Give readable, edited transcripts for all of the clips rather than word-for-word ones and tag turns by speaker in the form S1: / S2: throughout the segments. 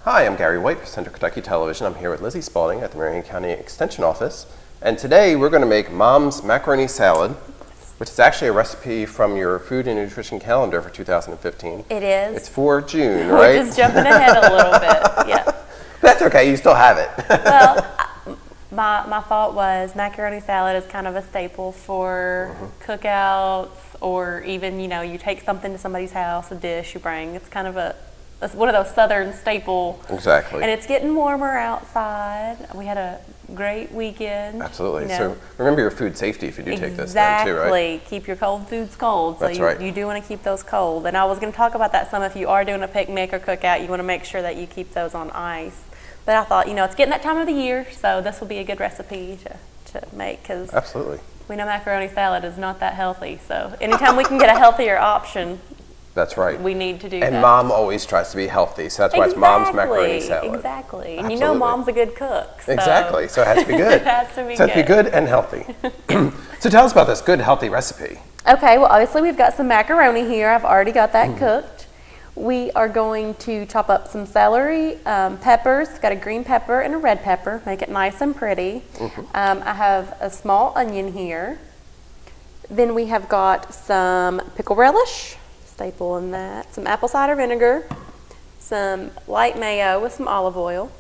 S1: Hi, I'm Gary White for Central Kentucky Television. I'm here with Lizzie Spalding at the Marion County Extension Office. And today we're going to make Mom's macaroni salad, which is actually a recipe from your food and nutrition calendar for 2015.
S2: It is.
S1: It's for June, right?
S2: We're just jumping ahead a little bit, yeah.
S1: That's okay, you still have it.
S2: Well, my thought was macaroni salad is kind of a staple for cookouts, or even, you know, you take something to somebody's house, a dish you bring. It's kind of one of those southern staple.
S1: Exactly.
S2: And it's getting warmer outside. We had a great weekend.
S1: Absolutely.
S2: You know.
S1: So remember your food safety if you do take this
S2: Exactly.
S1: then too, right?
S2: Keep your cold foods cold. So
S1: That's right.
S2: You do want to keep those cold. And I was going to talk about that some. If you are doing a picnic or cookout, you want to make sure that you keep those on ice. But I thought, you know, it's getting that time of the year, so this will be a good recipe to make, because
S1: Absolutely.
S2: we know macaroni salad is not that healthy. So anytime we can get a healthier option,
S1: That's right.
S2: we need to do that.
S1: And Mom always tries to be healthy, so that's why it's Mom's macaroni salad.
S2: Exactly. And
S1: Absolutely.
S2: you know Mom's a good cook. So
S1: Exactly. So it has to be good.
S2: It has to be
S1: so it has to be good and healthy. So tell us about this good, healthy recipe.
S2: Okay, well, obviously we've got some macaroni here. I've already got that cooked. We are going to chop up some celery, peppers. Got a green pepper and a red pepper. Make it nice and pretty. I have a small onion here. Then we have got some pickle relish, staple in that. Some apple cider vinegar. Some light mayo with some olive oil.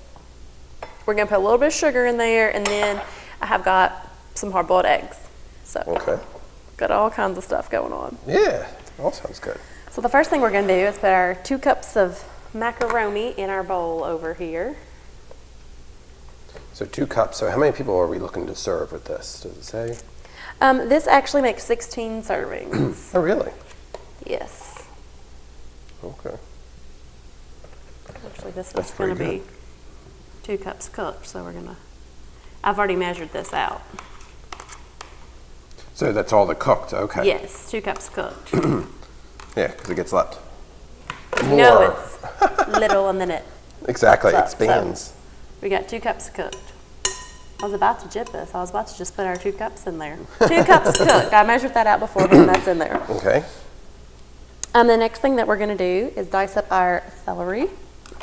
S2: We're going to put a little bit of sugar in there, and then I have got some hard-boiled eggs. So, got all kinds of stuff going on.
S1: Yeah, all sounds good.
S2: So the first thing we're going to do is put our 2 cups of macaroni in our bowl over here.
S1: So 2 cups. So how many people are we looking to serve with this? Does it say?
S2: This actually makes 16 servings.
S1: Oh, really?
S2: Yes.
S1: Okay.
S2: Actually, this is going to be 2 cups cooked, so we're going to... I've already measured this out.
S1: So that's all the cooked, okay.
S2: Yes, 2 cups cooked.
S1: Yeah, because it gets left.
S2: You know it's little and then it
S1: Exactly,
S2: up,
S1: it expands.
S2: So we got 2 cups cooked. I was about to jip this. I was about to just put our 2 cups in there. 2 cups cooked. I measured that out before, and that's in there.
S1: Okay.
S2: The next thing that we're going to do is dice up our celery.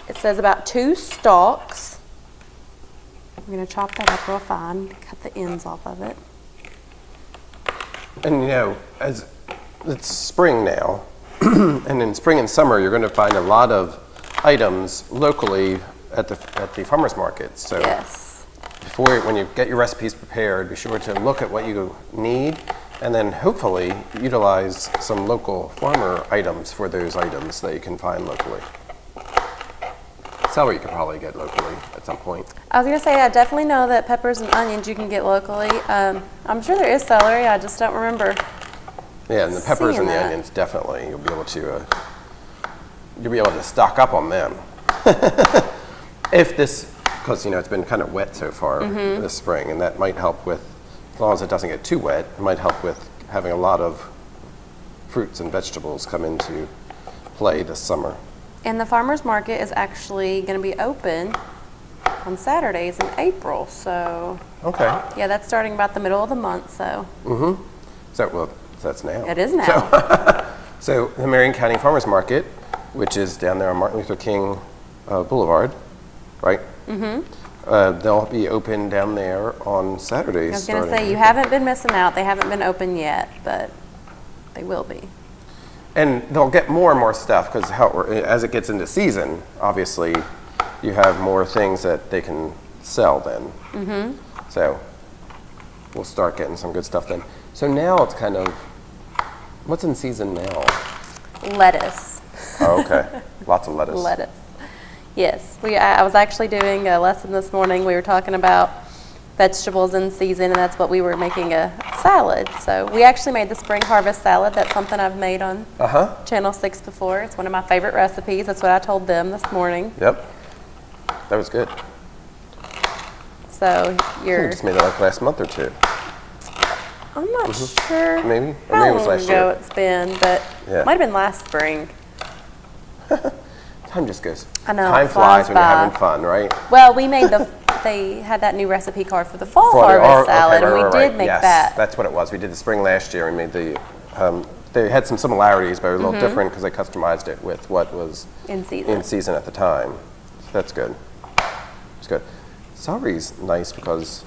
S2: It says about 2 stalks. We're going to chop that up real fine, cut the ends off of it.
S1: And you know, as it's spring now, and in spring and summer, you're going to find a lot of items locally at the farmers markets. So
S2: yes.
S1: when you get your recipes prepared, be sure to look at what you need, and then hopefully utilize some local farmer items for those items that you can find locally. Celery you could probably get locally at some point.
S2: I was going to say, I definitely know that peppers and onions you can get locally. I'm sure there is celery, I just don't remember.
S1: Yeah, and the peppers and the onions, definitely. You'll be able to stock up on them. Because you know it's been kind of wet so far this spring, and that might help with, as long as it doesn't get too wet, it might help with having a lot of fruits and vegetables come into play this summer.
S2: And the farmer's market is actually going to be open on Saturdays in April, so.
S1: Okay.
S2: Yeah, that's starting about the middle of the month, so.
S1: So that's now.
S2: It is now.
S1: So the Marion County Farmers Market, which is down there on Martin Luther King Boulevard, right? They'll be open down there on Saturdays.
S2: I was going to say, you haven't been missing out. They haven't been open yet, but they will be.
S1: And they'll get more and more stuff because as it gets into season, obviously, you have more things that they can sell then. So we'll start getting some good stuff then. So now it's kind of, what's in season now?
S2: Lettuce.
S1: Oh, okay. Lots of lettuce.
S2: Lettuce. Yes. I was actually doing a lesson this morning. We were talking about vegetables in season, and that's what we were making a salad. So we actually made the spring harvest salad. That's something I've made on Channel 6 before. It's one of my favorite recipes. That's what I told them this morning.
S1: Yep. That was good.
S2: So
S1: You just made it like last month or two.
S2: I'm not sure.
S1: Maybe? Or
S2: how
S1: maybe it was
S2: long
S1: last
S2: ago
S1: year.
S2: it's been, but it might have been last spring.
S1: Time just goes.
S2: I know.
S1: Time flies when you're having fun, right?
S2: Well, we made they had that new recipe card for the fall harvest salad, and we did make that.
S1: That's what it was. We did the spring last year. We made the, they had some similarities, but it was a little different because they customized it with what was
S2: in season
S1: at the time. That's good. It's good. Celery's nice because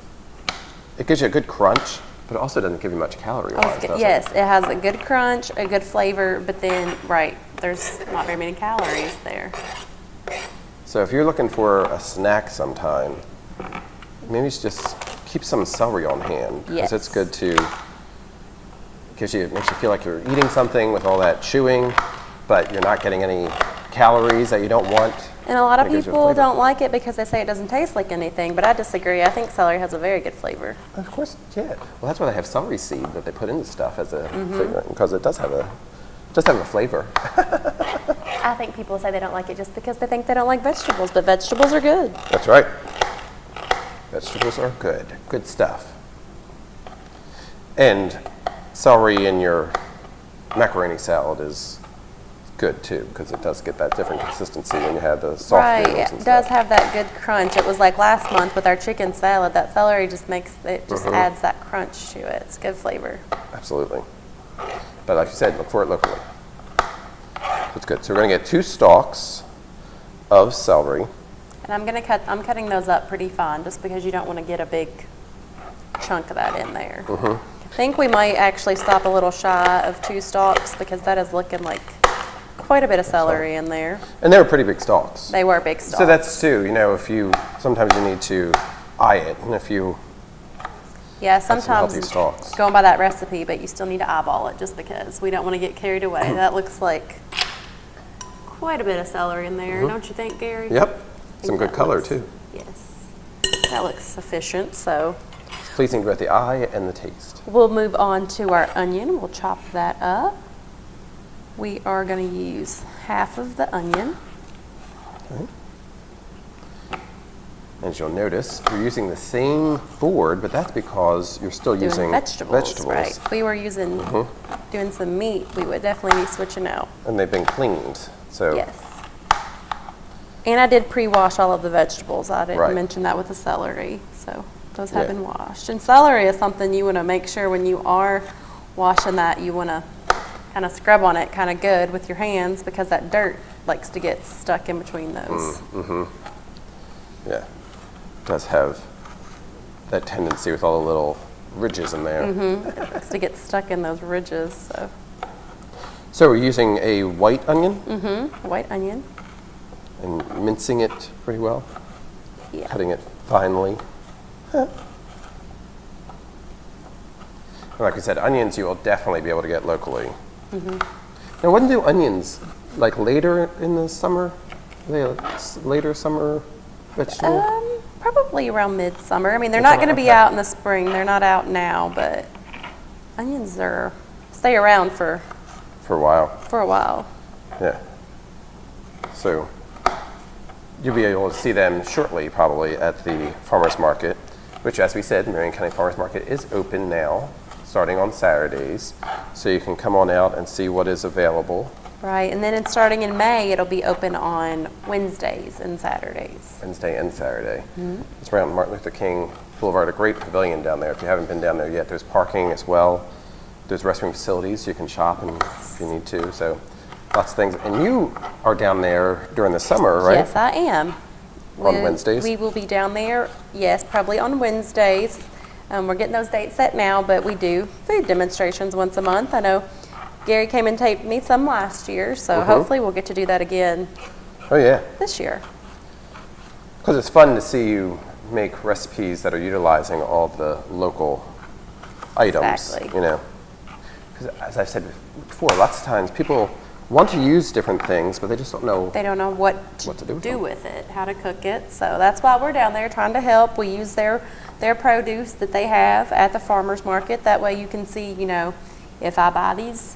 S1: it gives you a good crunch, but it also doesn't give you much calorie-wise, does
S2: Yes, it has a good crunch, a good flavor, but then, right, there's not very many calories there.
S1: So if you're looking for a snack sometime, maybe you should just keep some celery on hand.
S2: Yes.
S1: Because it's good to, it makes you feel like you're eating something with all that chewing, but you're not getting any calories that you don't want.
S2: And a lot of
S1: It gives you a
S2: people
S1: flavor.
S2: don't like it because they say it doesn't taste like anything, but I disagree. I think celery has a very good flavor.
S1: Of course, yeah. Well, that's why they have celery seed that they put into stuff as a flavor, because it does have a flavor.
S2: I think people say they don't like it just because they think they don't like vegetables, but vegetables are good.
S1: That's right. Vegetables are good. Good stuff. And celery in your macaroni salad is good too, because it does get that different consistency when you have the soft
S2: Right,
S1: noodles and
S2: it does
S1: stuff.
S2: have that good crunch. It was like last month with our chicken salad, that celery just makes it, just adds that crunch to it. It's good flavor.
S1: Absolutely. But like you said, look for it locally. That's good. So we're going to get 2 stalks of celery.
S2: And I'm cutting those up pretty fine just because you don't want to get a big chunk of that in there. I think we might actually stop a little shy of 2 stalks because that is looking like quite a bit of celery in there.
S1: And they were pretty big stalks.
S2: They were big stalks.
S1: So that's too, sometimes you need to eye it. And if you
S2: yeah,
S1: some
S2: sometimes
S1: healthy stalks.
S2: going by that recipe, but you still need to eyeball it just because we don't want to get carried away. That looks like quite a bit of celery in there, don't you think, Gary?
S1: Yep.
S2: I think
S1: Some good
S2: that
S1: color
S2: looks-
S1: too.
S2: Yes. That looks sufficient, so
S1: It's pleasing to both the eye and the taste.
S2: we'll move on to our onion. We'll chop that up. We are going to use half of the onion.
S1: Okay. As you'll notice, you're using the same board, but that's because you're still
S2: Doing
S1: using
S2: vegetables, right? If we were using, doing some meat, we would definitely be switching out.
S1: And they've been cleaned. So
S2: Yes. And I did pre-wash all of the vegetables. I didn't
S1: Right.
S2: mention that with the celery, so those have
S1: Yeah.
S2: been washed. And celery is something you want to make sure when you are washing that, you want to kind of scrub on it kind of good with your hands because that dirt likes to get stuck in between those.
S1: yeah, it does have that tendency with all the little ridges in there.
S2: It likes to get stuck in those ridges. So,
S1: So we're using a white onion
S2: white onion.
S1: and mincing it pretty well,
S2: Yeah.
S1: cutting it finely. Like I said, onions you will definitely be able to get locally. Now, when do onions, like later in the summer? Are they a later summer vegetable?
S2: Probably around midsummer. I mean, they're not going to be
S1: Okay.
S2: out in the spring. They're not out now, but onions stay around for
S1: For a while,
S2: a while.
S1: yeah. So you'll be able to see them shortly, probably, at the farmer's market, which, as we said, Marion County Farmer's Market is open now, starting on Saturdays. So you can come on out and see what is available.
S2: Right, and then starting in May, it'll be open on Wednesdays and Saturdays.
S1: Wednesday and Saturday. It's around Martin Luther King Boulevard, a great pavilion down there. If you haven't been down there yet, there's parking as well. There's restroom facilities. You can shop if you need to. So lots of things. And you are down there during the summer, right?
S2: Yes, I am.
S1: On Wednesdays?
S2: We will be down there, yes, probably on Wednesdays. We're getting those dates set now, but we do food demonstrations once a month. I know Gary came and taped me some last year, so hopefully we'll get to do that again
S1: Oh, yeah.
S2: this year.
S1: Because it's fun to see you make recipes that are utilizing all the local items.
S2: Exactly.
S1: You know, because as I've said before, lots of times people want to use different things, but they just don't know.
S2: They don't know what to,
S1: What to do with
S2: do
S1: them.
S2: with it, how to cook it. So that's why we're down there trying to help. We use their produce that they have at the farmer's market. That way you can see, if I buy these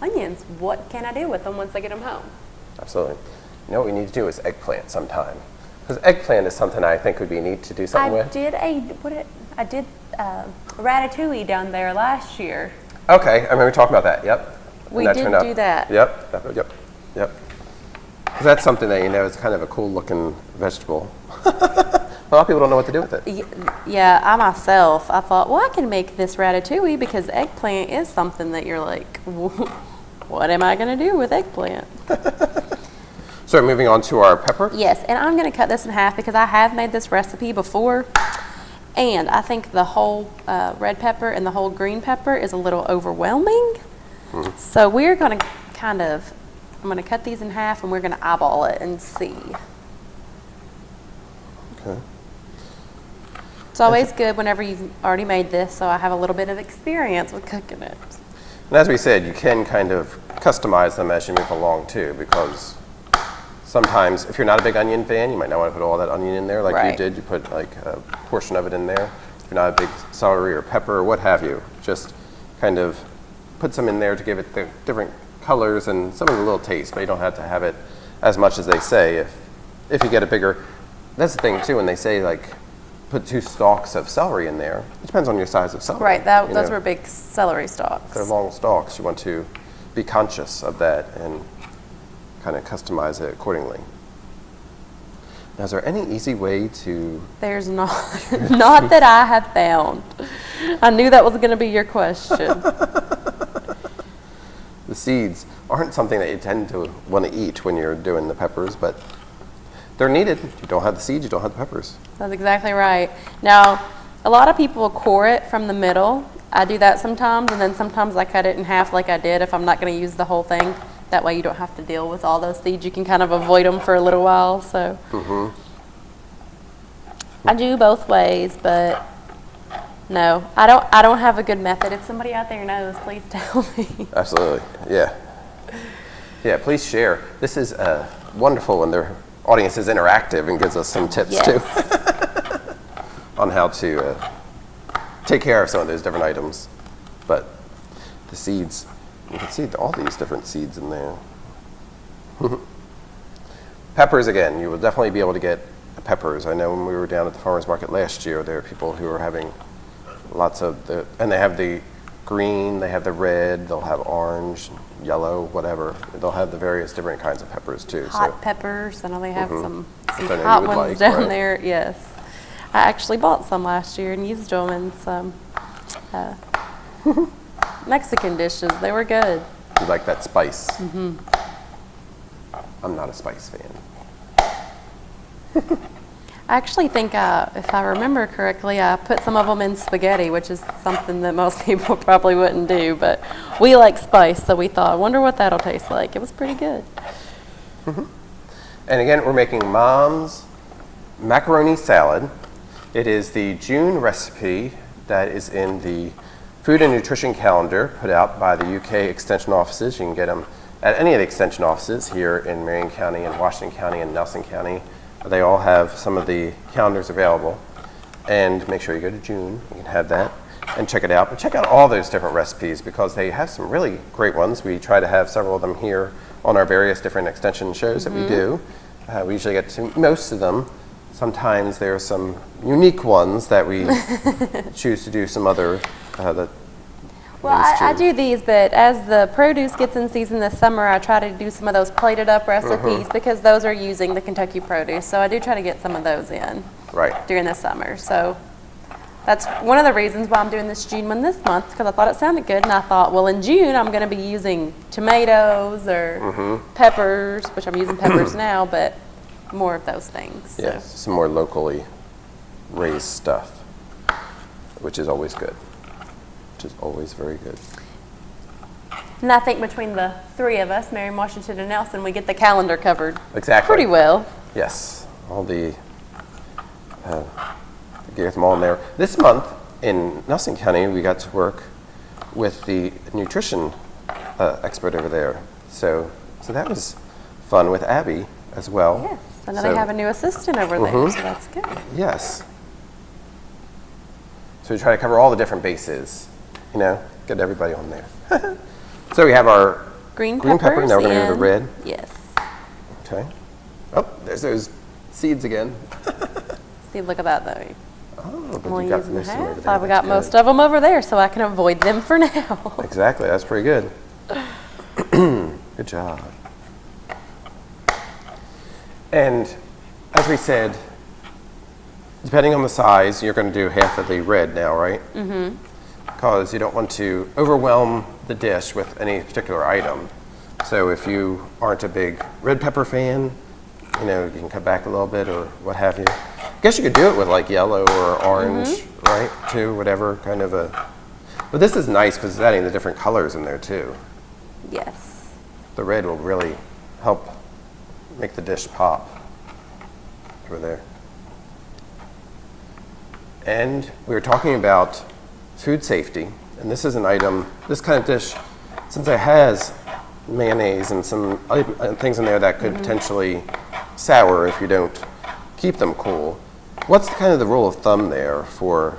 S2: onions, what can I do with them once I get them home?
S1: Absolutely. You know what we need to do is eggplant sometime. Because eggplant is something I think would be neat to do something with.
S2: I did ratatouille down there last year.
S1: Okay, I remember talking about that. Yep. And
S2: We
S1: that
S2: did
S1: turned out-
S2: do that.
S1: Yep. 'Cause that's something that is kind of a cool looking vegetable. A lot of people don't know what to do with it.
S2: Yeah, I myself, I thought, well, I can make this ratatouille because eggplant is something that you're like, what am I going to do with eggplant?
S1: So moving on to our pepper.
S2: Yes, and I'm going to cut this in half because I have made this recipe before, and I think the whole red pepper and the whole green pepper is a little overwhelming. So we're going to I'm going to cut these in half and we're going to eyeball it and see.
S1: Okay.
S2: It's always good whenever you've already made this, so I have a little bit of experience with cooking it.
S1: And as we said, you can kind of customize them as you move along too, because sometimes if you're not a big onion fan, you might not want to put all that onion in there like
S2: Right.
S1: you did. You put like a portion of it in there. If you're not a big celery or pepper or what have you, just kind of put some in there to give it the different colors and some of the little taste, but you don't have to have it as much as they say. If you get a bigger, that's the thing too, when they say like put 2 stalks of celery in there, it depends on your size of celery.
S2: Right, those
S1: know.
S2: were big celery stalks.
S1: They're long stalks. You want to be conscious of that and kind of customize it accordingly. Now, is there any easy way to...
S2: There's not, not that I have found. I knew that was going to be your question.
S1: The seeds aren't something that you tend to want to eat when you're doing the peppers, but they're needed. If you don't have the seeds, you don't have the peppers.
S2: That's exactly right. Now, a lot of people core it from the middle. I do that sometimes, and then sometimes I cut it in half like I did if I'm not going to use the whole thing. That way you don't have to deal with all those seeds. You can kind of avoid them for a little while. So I do both ways, but no, I don't have a good method. If somebody out there knows, please tell me.
S1: Absolutely, yeah. Yeah, please share. This is wonderful when their audience is interactive and gives us some tips too on how to take care of some of those different items. But the seeds, you can see all these different seeds in there. Peppers, again, you will definitely be able to get peppers. I know when we were down at the farmer's market last year, there are people who are having lots of and they have the green, they have the red, they'll have orange, yellow, whatever. They'll have the various different kinds of peppers too.
S2: Hot peppers. I know they have some
S1: I know you
S2: hot
S1: would
S2: ones
S1: like,
S2: down
S1: right?
S2: there. Yes, I actually bought some last year and used them in some Mexican dishes. They were good.
S1: You like that spice. I'm not a spice fan.
S2: I actually think, if I remember correctly, I put some of them in spaghetti, which is something that most people probably wouldn't do. But we like spice, so we thought, I wonder what that'll taste like. It was pretty good.
S1: And again, we're making Mom's macaroni salad. It is the June recipe that is in the Food and Nutrition Calendar put out by the UK Extension offices. You can get them at any of the Extension offices here in Marion County and Washington County and Nelson County. They all have some of the calendars available. And make sure you go to June, you can have that and check it out. But check out all those different recipes because they have some really great ones. We try to have several of them here on our various different extension shows that we do. We usually get to most of them. Sometimes there are some unique ones that we choose to do some other
S2: Well, I do these, but as the produce gets in season this summer, I try to do some of those plated up recipes because those are using the Kentucky produce. So I do try to get some of those in during the summer. So that's one of the reasons why I'm doing this June one this month, because I thought it sounded good. And I thought, well, in June, I'm going to be using tomatoes or peppers, which I'm using peppers now, but more of those things. So.
S1: Yes, some more locally raised stuff, which is always good. Which is always very good.
S2: And I think between the three of us, Marion, Washington, and Nelson, we get the calendar covered pretty well.
S1: Yes, all the get them all in there. This month in Nelson County, we got to work with the nutrition expert over there. So that was fun with Abby as well.
S2: Yes, I know they have a new assistant over there, so that's good.
S1: Yes. So we try to cover all the different bases, you know, get everybody on there. So we have our
S2: green
S1: pepper, now we're going to do the red.
S2: Yes.
S1: Okay. Oh, there's those seeds again.
S2: See, look at that though.
S1: Oh, but
S2: Only
S1: you got
S2: using
S1: most of them over
S2: half.
S1: there.
S2: I've got most of them over there, so I can avoid them for now.
S1: Exactly, that's pretty good. Good job. And as we said, depending on the size, you're going to do half of the red now, right? Mm-hmm. Because you don't want to overwhelm the dish with any particular item. So if you aren't a big red pepper fan, you know, you can cut back a little bit or what have you. I guess you could do it with like yellow or orange, right? Too, whatever kind of a. But this is nice because it's adding the different colors in there too.
S2: Yes.
S1: The red will really help make the dish pop over there. And we were talking about food safety, and this is an item, this kind of dish, since it has mayonnaise and some other things in there that could potentially sour if you don't keep them cool. What's kind of the rule of thumb there for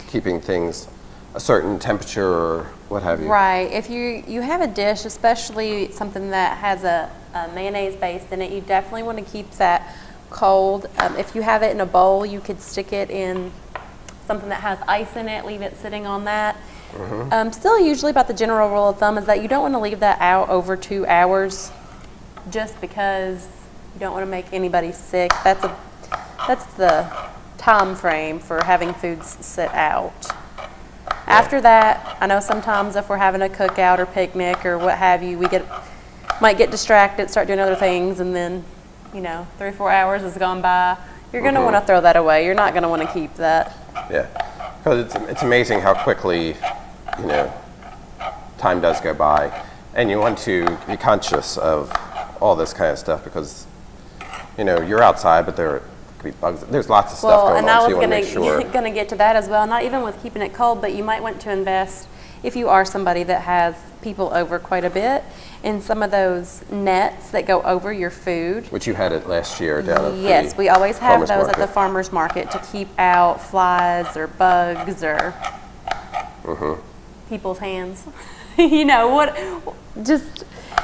S1: keeping things a certain temperature or what have you?
S2: Right. If you have a dish, especially something that has a mayonnaise base in it, you definitely want to keep that cold. If you have it in a bowl, you could stick it in something that has ice in it, leave it sitting on that. Still, usually about the general rule of thumb is that you don't want to leave that out over 2 hours just because you don't want to make anybody sick. That's the time frame for having foods sit out. After that, I know sometimes if we're having a cookout or picnic or what have you, might get distracted, start doing other things, and then, 3 or 4 hours has gone by. You're going to want to throw that away. You're not going to want to keep that.
S1: Yeah, because it's amazing how quickly, time does go by, and you want to be conscious of all this kind of stuff because, you're outside, but there could be bugs. There's lots of stuff going on, so you want to make sure.
S2: And I was going to get to that as well. Not even with keeping it cold, but you might want to invest, if you are somebody that has people over quite a bit, in some of those nets that go over your food.
S1: Which you had it last year down at
S2: Yes, we always have those
S1: market.
S2: at the farmer's market to keep out flies or bugs or people's hands.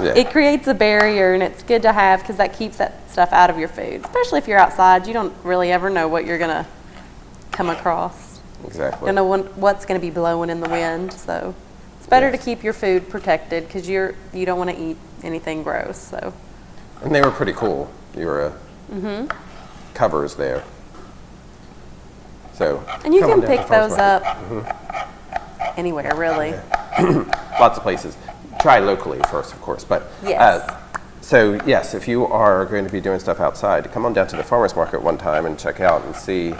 S2: It creates a barrier, and it's good to have because that keeps that stuff out of your food. Especially if you're outside, you don't really ever know what you're going to come across.
S1: Exactly.
S2: You don't know what's going to be blowing in the wind, so it's better to keep your food protected because you don't want to eat anything gross. So.
S1: And they were pretty cool. Your covers there. So.
S2: And you can pick those up anywhere, really.
S1: Lots of places. Try locally first, of course. But
S2: yes.
S1: So yes, if you are going to be doing stuff outside, come on down to the farmer's market one time and check out and see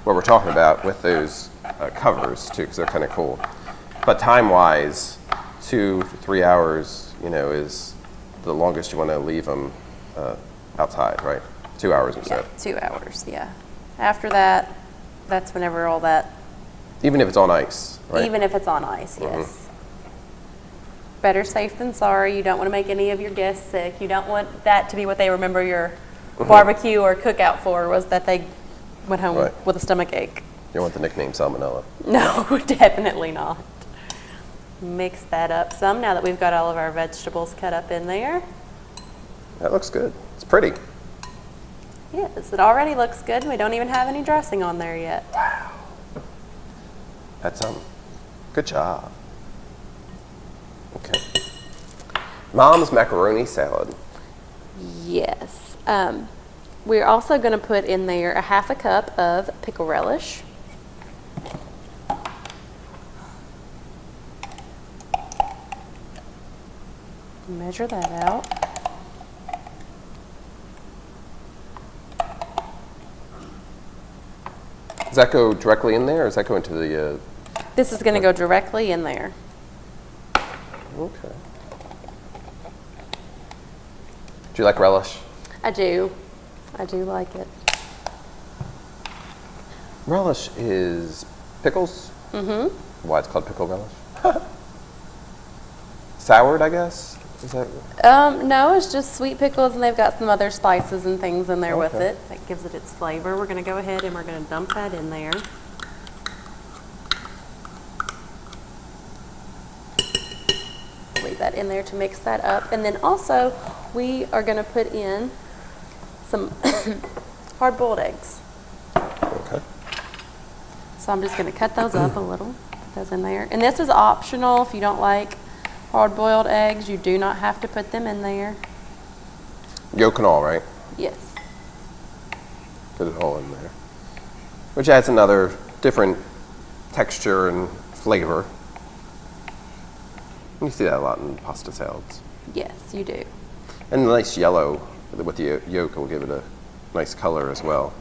S1: what we're talking about with those covers too, because they're kind of cool. But time-wise, 2 to 3 hours, is the longest you want to leave them outside, right? 2 hours or so.
S2: 2 hours, yeah. After that, that's whenever all that.
S1: Even if it's on ice, right?
S2: Even if it's on ice, yes. Better safe than sorry. You don't want to make any of your guests sick. You don't want that to be what they remember your barbecue or cookout for, was that they went home with a stomach ache.
S1: You don't want the nickname salmonella.
S2: No, definitely not. Mix that up some now that we've got all of our vegetables cut up in there.
S1: That looks good. It's pretty.
S2: Yes, it already looks good. We don't even have any dressing on there yet.
S1: Wow. That's good job. Okay. Mom's macaroni salad.
S2: Yes. We're also going to put in there a 1/2 cup of pickle relish. Measure that out.
S1: Does that go directly in there, or does that go into the...
S2: This is going to go directly in there.
S1: Okay. Do you like relish?
S2: I do. I do like it.
S1: Relish is pickles? Why it's called pickle relish? Soured, I guess? Is that...
S2: No, it's just sweet pickles, and they've got some other spices and things in there with it that gives it its flavor. We're going to go ahead and we're going to dump that in there. Leave that in there to mix that up. And then also, we are going to put in some hard-boiled eggs.
S1: Okay.
S2: So I'm just going to cut those up a little, put those in there. And this is optional. If you don't like hard-boiled eggs, you do not have to put them in there.
S1: Yolk and all, right?
S2: Yes.
S1: Put it all in there. Which adds another different texture and flavor. You see that a lot in pasta salads.
S2: Yes, you do.
S1: And a nice yellow with the yolk will give it a nice color as well.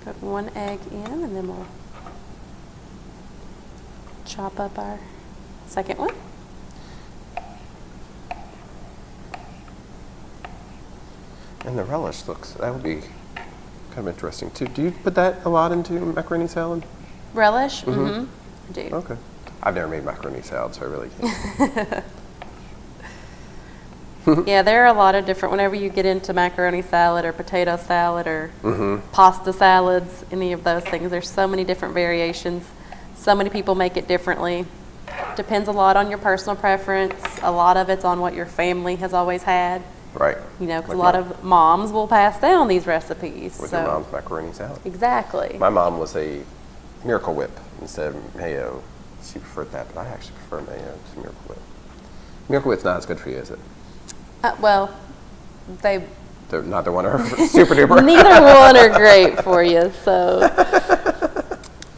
S2: Put 1 egg in, and then we'll chop up our second one.
S1: And the relish that would be kind of interesting too. Do you put that a lot into macaroni salad?
S2: Relish? Mm-hmm. I do.
S1: Okay. I've never made macaroni salad, so I really can't.
S2: Yeah, there are a lot of different, whenever you get into macaroni salad or potato salad or pasta salads, any of those things, there's so many different variations. So many people make it differently. Depends a lot on your personal preference. A lot of it's on what your family has always had.
S1: Right.
S2: You know, because
S1: Like
S2: a lot of moms will pass down these recipes.
S1: With your mom's macaroni salad.
S2: Exactly.
S1: My mom was a Miracle Whip instead of mayo. She preferred that, but I actually prefer mayo to Miracle Whip. Miracle Whip's not as good for you, is it?
S2: Well,
S1: Neither one are super duper.
S2: neither one are great for you, so.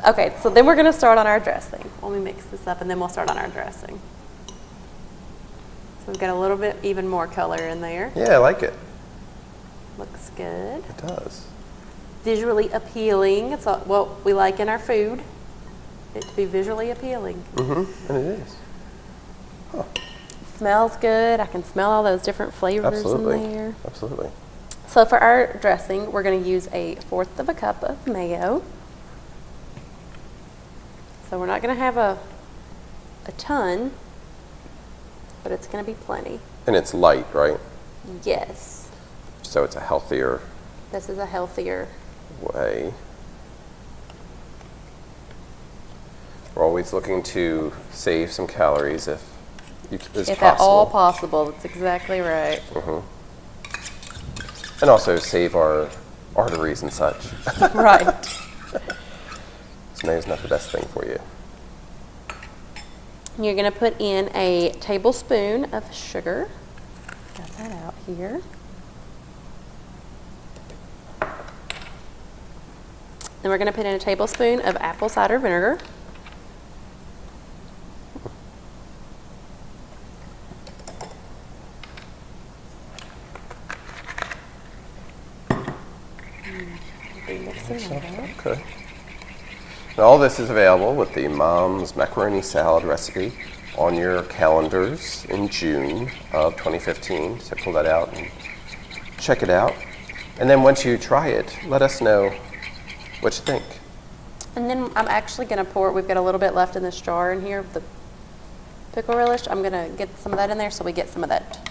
S2: Okay, so then we're going to start on our dressing. Let me mix this up, and then we'll start on our dressing. So we've got a little bit even more color in there.
S1: Yeah, I like it.
S2: Looks good.
S1: It does.
S2: Visually appealing. It's what we like in our food. It to be visually appealing.
S1: Mm-hmm. And it is. Huh.
S2: Smells good. I can smell all those different flavors in there.
S1: Absolutely.
S2: So for our dressing, we're going to use 1/4 cup of mayo. So we're not going to have a ton, but it's going to be plenty.
S1: And it's light, right?
S2: Yes.
S1: So it's a healthier
S2: This is a healthier.
S1: way. We're always looking to save some calories if possible.
S2: If at all possible. That's exactly right.
S1: And also save our arteries and such.
S2: Right.
S1: Mayo's not the best thing for you.
S2: You're going to put in a tablespoon of sugar. Got that out here. Then we're going to put in a tablespoon of apple cider vinegar.
S1: Okay. And all this is available with the Mom's Macaroni Salad recipe on your calendars in June of 2015. So pull that out and check it out. And then once you try it, let us know what you think.
S2: And then I'm actually going to pour, we've got a little bit left in this jar in here, the pickle relish. I'm going to get some of that in there so we get some of that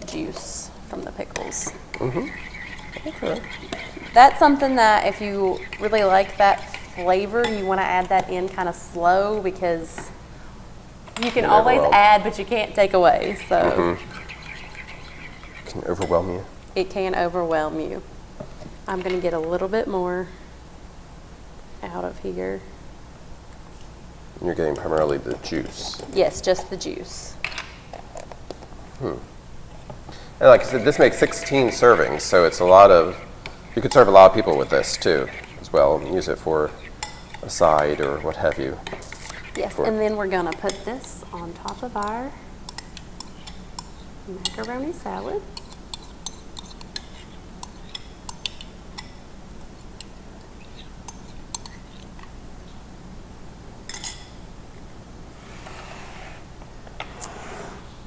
S2: juice from the pickles.
S1: Okay.
S2: That's something that if you really like that flavor, you want to add that in kind of slow because you can always add, but you can't take away. So
S1: It can overwhelm you.
S2: it can overwhelm you. I'm going to get a little bit more out of here.
S1: And you're getting primarily the juice.
S2: Yes, just the juice.
S1: And like I said, this makes 16 servings, so it's a lot of, you could serve a lot of people with this too, as well, and use it for a side or what have you.
S2: Yes, and then we're going to put this on top of our macaroni salad.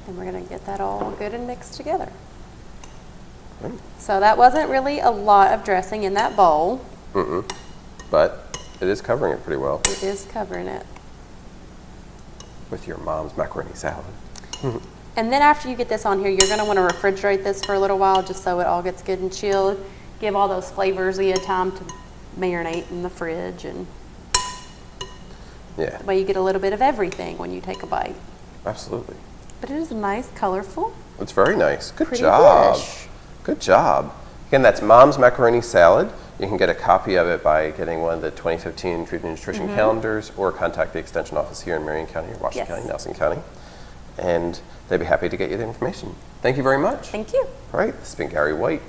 S2: And we're going to get that all good and mixed together.
S1: Right.
S2: So that wasn't really a lot of dressing in that bowl.
S1: But it is covering it pretty well
S2: It is covering it.
S1: with your mom's macaroni salad.
S2: And then after you get this on here, you're going to want to refrigerate this for a little while just so it all gets good and chilled. Give all those flavors time to marinate in the fridge, and
S1: Yeah,
S2: that way you get a little bit of everything when you take a bite.
S1: absolutely.
S2: But it is nice, colorful.
S1: It's very nice. Good
S2: Pretty
S1: job.
S2: dish.
S1: Good job. Again, that's Mom's Macaroni Salad. You can get a copy of it by getting one of the 2015 Food and Nutrition calendars or contact the Extension office here in Marion County or Washington
S2: Yes.
S1: County, Nelson County. And they'd be happy to get you the information. Thank you very much.
S2: Thank you.
S1: All right, this has been Gary White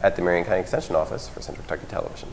S1: at the Marion County Extension office for Central Kentucky Television.